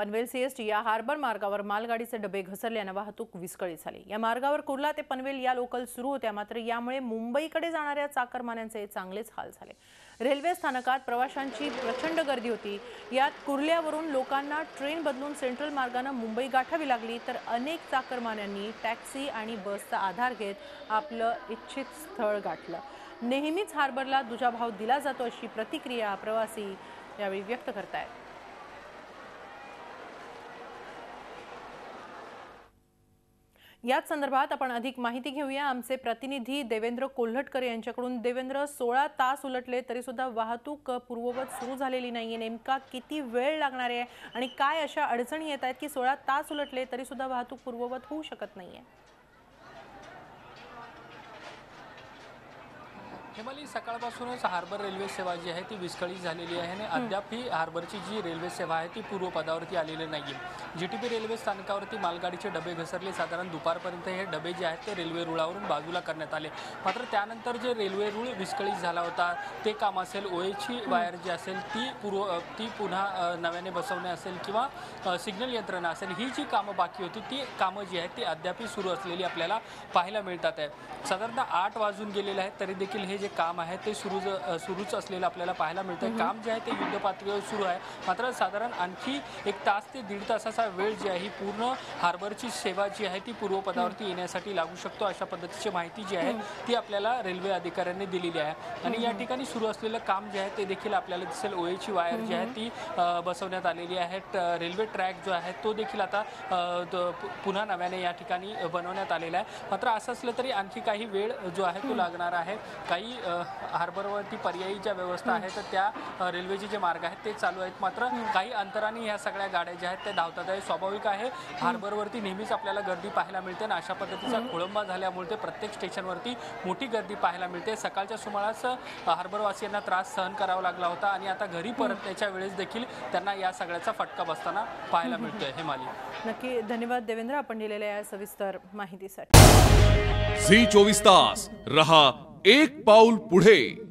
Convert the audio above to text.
Panvel CST या harbour मार्गावर मालगाडीचे डबे घसरल्याने वाहतूक विस्कळीत झाली। या मार्गावर कुर्ला ते पनवेल या लोकल सुरू होत्या, मात्र यामुळे मुंबईकडे जाणाऱ्या चाकरमान्यांचे चांगलेच हाल झाले। रेल्वे स्थानकात प्रवाशांची प्रचंड गर्दी होती। यात कुर्ल्यावरून लोकांना ट्रेन बदलून सेंट्रल मार्गाने मुंबई गाठावी लागली, तर अनेक चाकरमान्यांनी टॅक्सी आणि बसचा आधार घेत आपलं इच्छित स्थळ गाठलं। नेहमीच हार्बरला दुजाभाव दिला जातो अशी प्रतिक्रिया प्रवासी यावेळी व्यक्त करतायत। याच संदर्भात आपण अधिक माहिती घेऊया आमचे प्रतिनिधी देवेंद्र कोल्हटकर यांच्याकडून। देवेंद्र, 16 तास उलटले तरी सुद्धा वाहतूक पूर्ववत सुरू झालेली नाहीये। नेमका किती वेळ लागणार आहे आणि काय अशा अडचणी येत आहेत की 16 तास उलटले तरी सुद्धा वाहतूक पूर्ववत होऊ शकत नाहीये? हेमाली, सकाळपासूनच हार्बर रेल्वे सेवा जी आहे ती विस्कळीत झालेली आहे आणि अद्याप ही हार्बरची जी रेल्वे सेवा आहे ती पूर्वपदावरती आलेली नाही आहे। जीटीपी रेल्वे स्थानकावरती मालगाडीचे डबे घसरले। साधारण दुपारपर्यंत हे डबे जे आहेत ते रेल्वे रुळावरून बाजूला करण्यात आले, मात्र त्यानंतर जे रेल्वे रूळ विस्कळीत झाला होता ते काम असेल, ओएची वायर जी असेल ती पुन्हा नव्याने बसवणे असेल किंवा सिग्नल यंत्रणा असेल, ही जी कामं बाकी होती ती कामं जी आहेत ती अद्याप सुरू असलेली आपल्याला पाहायला मिळतात आहे। साधारणतः 8 वाजून गेलेले आहेत तरी देखील हे जे काम आहे ते सुरूच असलेलं आपल्याला पाहायला मिळतं। काम जे आहे ते युद्ध पातळीवर सुरू आहे, मात्र साधारण आणखी 1 तास ते 1.5 तासाचा वेळ जी आहे ही पूर्ण हार्बरची सेवा जी आहे ती पूर्वपदावरती येण्यासाठी लागू शकतो, अशा पद्धतीची माहिती जी आहे ती आपल्याला रेल्वे अधिकाऱ्यांनी दिलेली आहे। आणि या ठिकाणी सुरू असलेलं काम जे आहे ते देखील आपल्याला दिसेल। ओएची वायर जी आहे ती बसवण्यात आलेली आहे। रेल्वे ट्रॅक जो आहे तो देखील आता पुन्हा नव्याने या ठिकाणी बनवण्यात आलेला आहे। मात्र असं असलं तरी आणखी काही वेळ जो आहे तो लागणार आहे। काही हार्बरवरती पर्यायी ज्या व्यवस्था आहेत त्या रेल्वेचे जे मार्ग आहेत ते चालू आहेत, मात्र काही अंतराने ह्या सगळ्या गाड्या ज्या आहेत त्या धावतात आहे। स्वाभाविक आहे, हार्बरवरती नेहमीच आपल्याला गर्दी पाहायला मिळते आणि अशा पद्धतीचा खोळंबा झाल्यामुळे ते प्रत्येक स्टेशनवरती मोठी गर्दी पाहायला मिळते। सकाळच्या सुमारास हार्बरवासियांना त्रास सहन करावा लागला होता आणि आता घरी परतण्याच्या वेळेस देखील त्यांना या सगळ्याचा फटका बसताना पाहायला मिळतोय। हेमाली, नक्की धन्यवाद देवेंद्र, आपण दिलेल्या या सविस्तर माहितीसाठी। झी 24 तास रहा एक पाऊल पुढे।